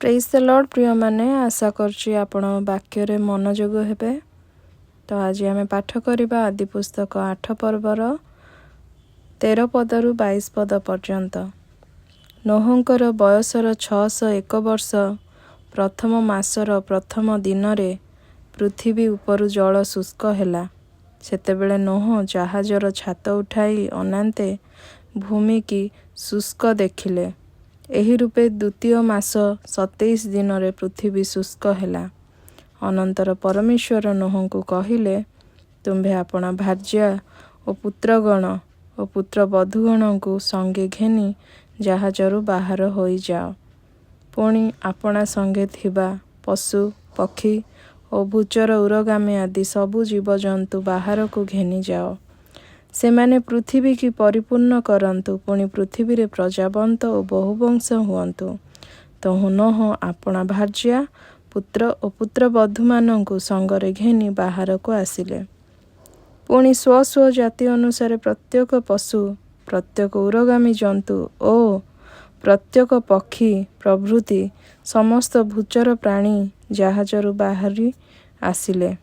Praise the Lord प्रिय माने आशा करछि आपण वाक्य मनोयोग हेबे। तो आज आम पाठ करबा आदि पुस्तक 8 पर्वर 13 पदरु 22 पद पर्यंत। नोहंकर बयसर 601 वर्ष प्रथम मासर प्रथम दिन रे पृथ्वी उपरु जल शुष्क हैला। सेतेबेले नोह जहाजर छात उठाई अनान्ते भूमि की शुष्क देखिले। एही रूपे द्वितीय मास 27 दिन रे पृथ्वी शुष्क हैला। अनंतर परमेश्वर नोह को कहिले, तुम्भे आपणा भार्या और पुत्रगण और पुत्र बधुगण को संगे घेनी जहाजरु बाहर होई जाओ। पुणी आपणा संगे थिबा पशु पक्षी और भूचर उरगामी आदि सबु जीवजंतु बाहर को घेनी जाओ। से माने पृथ्वी की परिपूर्ण करंतु। पुणी पृथ्वी रे प्रजावंत और बहुवंश हुअंतु। तो नोह आपणा भार्या पुत्र और पुत्र बधू मानंकु संगरे घेनी बाहर को आसिले। पुणी स्व स्व जाति अनुसार प्रत्येक पशु प्रत्येक उरगामी जंतु और प्रत्येक पक्षी प्रभृति समस्त भूचर प्राणी जहाजरु बाहरी आसिले।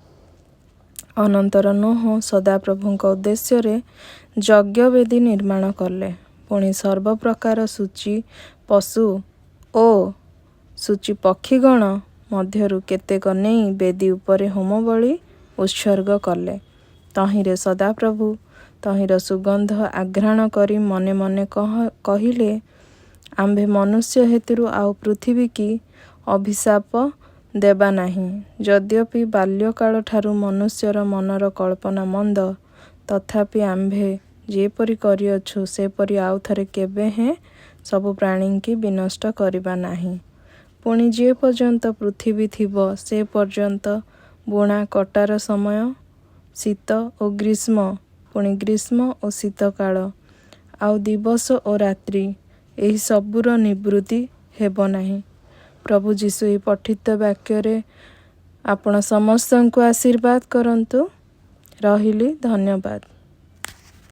अनंतर नोह सदाप्रभुଙ୍କ उद्देश्य यज्ञ वेदी निर्माण कले। पुणी सर्व प्रकार सूची पशु ओ सूची पक्षीगण मध्यरु केतेक नहीं वेदी उपरे होम बलि उत्सर्ग कले। तहिरे सदाप्रभु तहिर सुगंध आघ्राण करी मने मने कहिले, आम्भे मनुष्य हेतुरु आउ पृथ्वी की अभिशाप देबा नाही। यद्यपि बाल्यकाल ठारू मनुष्यर मनर कल्पना मंद, तथापि आम्भे जेपरि करिअछु सेपरि आउ थरे केबे हे सबु प्राणी की विनष्ट करिबा नाही। पुणी जे पर्यंत पृथ्वी थिब से पर्यंत बुणा कटार समय शीत और ग्रीष्म, पुणी ग्रीष्म और शीत काल आउ दिवस और रात्रि एही सबुर निवृत्ति हेब नाही। प्रभु जीशु ही पठित वाक्य आपण समस्त को आशीर्वाद करंतु। रहिली, धन्यवाद।